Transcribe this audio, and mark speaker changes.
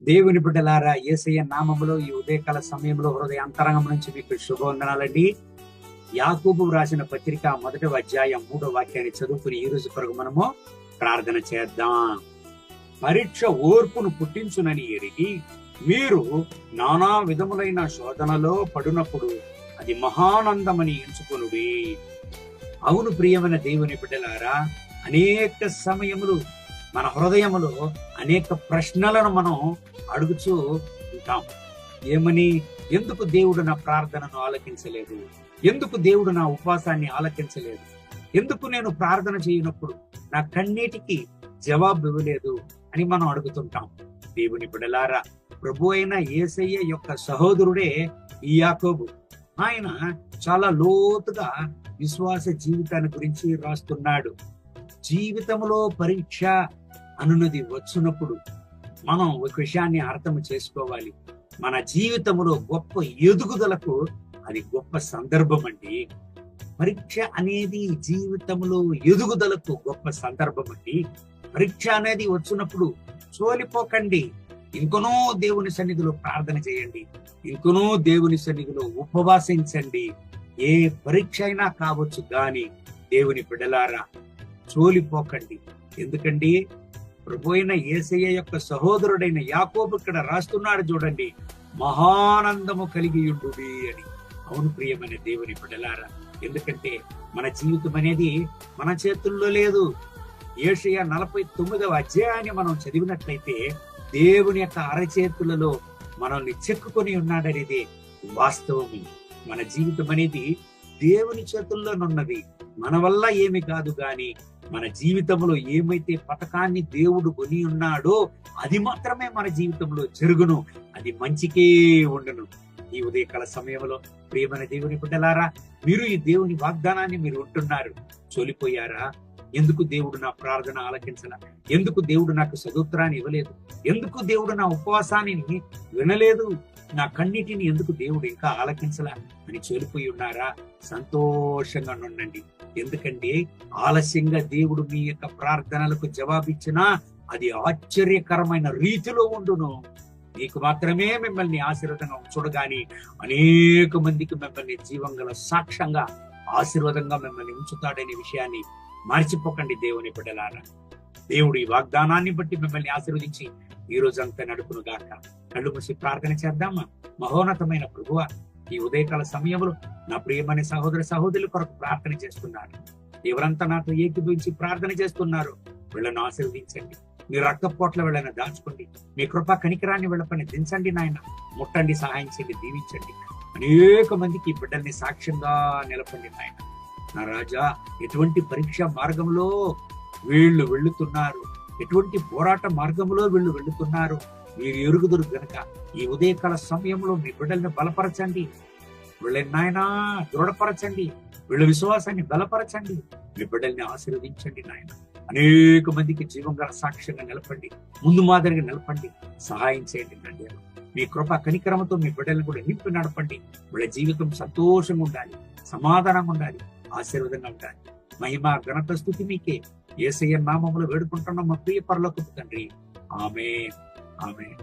Speaker 1: దేవుని బిడ్డలారా, యేసయ్య నామములో ఈ ఉదయకాల సమయంలో హృదయ అంతరంగం నుంచి మీకు శుభవందనాలండి. యాకోబు రాసిన పత్రిక 1వ అధ్యాయం 3వ వాక్యాన్ని చదువుకుని ఈ రోజు కొరకు మనము ప్రార్థన చేద్దాం. పరీక్ష ఓర్పును పుట్టించునని ఎరిగి మీరు నానా విధములైన శోధనలో పడినప్పుడు అది మహానందమని ఎంచుకొనుడి. అవును ప్రియమైన దేవుని బిడ్డలారా, అనేక సమయములు మన హృదయములో అనేక ప్రశ్నలను మనం అడుగుచూ ఉంటాం. ఏమని? ఎందుకు దేవుడు నా ప్రార్థనను ఆలకించలేదు? ఎందుకు దేవుడు నా ఉపవాసాన్ని ఆలకించలేదు? ఎందుకు నేను ప్రార్థన చేయనప్పుడు నా కన్నీటికి జవాబు ఇవ్వలేదు అని మనం అడుగుతుంటాం. దేవుని బిడ్డలారా, ప్రభు అయిన యేసయ్య యొక్క సహోదరుడే ఈ యాకోబు. ఆయన చాలా లోతుగా విశ్వాస జీవితాన్ని గురించి రాస్తున్నాడు. జీవితంలో పరీక్ష అనున్నది వచ్చినప్పుడు మనం ఒక విషయాన్ని అర్థం చేసుకోవాలి. మన జీవితంలో గొప్ప ఎదుగుదలకు అది గొప్ప సందర్భం అండి. పరీక్ష అనేది జీవితంలో ఎదుగుదలకు గొప్ప సందర్భం అండి. పరీక్ష అనేది వచ్చినప్పుడు సోలిపోకండి. ఇంకనూ దేవుని సన్నిధిలో ప్రార్థన చేయండి. ఇంకనూ దేవుని సన్నిధిలో ఉపవాసించండి. ఏ పరీక్ష అయినా కావచ్చు గాని దేవుని బిడ్డలారా, సోలిపోకండి. ఎందుకండి? ప్రభు అయిన యేసయ్య యొక్క సహోదరుడైన యాకోబు ఇక్కడ రాస్తున్నాడు చూడండి, మహానందము కలిగియుండుడి అని. అవును ప్రియమైన దేవుని బిడ్డలారా, ఎందుకంటే మన జీవితం అనేది మన చేతుల్లో లేదు. యెషయా 49వ అధ్యాయాన్ని మనం చదివినట్లయితే దేవుని యొక్క అరచేతులలో మనల్ని చెక్కుకొని ఉన్నాడనేది వాస్తవము. మన జీవితం అనేది దేవుని చేతుల్లోనున్నది. మన వల్ల ఏమి కాదు గాని మన జీవితంలో ఏమైతే పథకాన్ని దేవుడు కొని ఉన్నాడో అది మాత్రమే మన జీవితంలో జరుగును. అది మంచికే ఉండును. ఈ ఉదయకాల సమయంలో ప్రియమైన దేవుని బిడ్డలారా, మీరు ఈ దేవుని వాగ్దానాన్ని మీరు ఉంటున్నారు. చోలిపోయారా? ఎందుకు దేవుడు నా ప్రార్థన ఆలకించలా? ఎందుకు దేవుడు నాకు సదుత్తరాన్ని ఇవ్వలేదు? ఎందుకు దేవుడు నా ఉపవాసాన్ని వినలేదు? నా కన్నిటిని ఎందుకు దేవుడు ఇంకా ఆలకించలా అని చోలిపోయి ఉన్నారా? సంతోషంగా ఉండండి. ఎందుకంటే ఆలస్యంగా దేవుడు మీ యొక్క ప్రార్థనలకు జవాబిచ్చినా అది ఆశ్చర్యకరమైన రీతిలో ఉండును. మీకు మాత్రమే మిమ్మల్ని ఆశీర్వాదంగా ఉంచుడుగాని అనేక మందికి మిమ్మల్ని జీవంగల సాక్ష్యంగా ఆశీర్వాదంగా మిమ్మల్ని ఉంచుతాడనే విషయాన్ని మర్చిపోకండి దేవుని బిడ్డలారా. దేవుడు ఈ వాగ్దానాన్ని బట్టి మిమ్మల్ని ఆశీర్వదించి ఈ రోజంతా నడుపును గాక. కళ్ళు మూసి ప్రార్థన చేద్దామా? మహోన్నతమైన ప్రభువా, ఈ ఉదయకాల సమయంలో నా ప్రియమైన సహోదర సహోదరుల కొరకు ప్రార్థన చేస్తున్నారు. ఎవరంతా నాతో ఏకీభవించి ప్రార్థన చేస్తున్నారు, వీళ్ళను ఆశీర్వదించండి. మీ రక్తపోట్ల వీళ్ళని దాచుకోండి. మీ కృపా కనికరాన్ని వీళ్ళపైన దించండి నాయన. ముట్టండి, సహాయం చేయండి, దీవించండి. అనేక మందికి ఈ బిడ్డల్ని సాక్ష్యంగా నిలపండి నాయన. నా రాజా, ఎటువంటి పరీక్ష మార్గంలో వీళ్ళు వెళ్తున్నారు, ఎటువంటి పోరాట మార్గంలో వీళ్ళు వెళ్తున్నారు మీరు ఎరుగుదురు గనక ఈ ఉదయకాల సమయంలో మీ బిడ్డల్ని బలపరచండి. వీళ్ళని నాయన దృఢపరచండి. వీళ్ళ విశ్వాసాన్ని బలపరచండి. మీ బిడ్డల్ని ఆశీర్వదించండి నాయన. అనేక మందికి జీవంగా సాక్ష్యంగా నిలపండి, ముందు మాదిరిగా నిలపండి, సహాయం చేయండి తండ్రి. మీ కృప కనికరమతో మీ బిడ్డలను కూడా నింపి నడపండి. వీళ్ళ జీవితం సంతోషంగా ఉండాలి, సమాధానంగా ఉండాలి, ఆశీర్వాదంగా ఉండాలి. మహిమ ఘనత స్తుతి మీకే. యేసయ్య నామములో వేడుకుంటున్నాం మా ప్రియ పరలోకపు తండ్రి. ఆమేన్, ఆమేన్.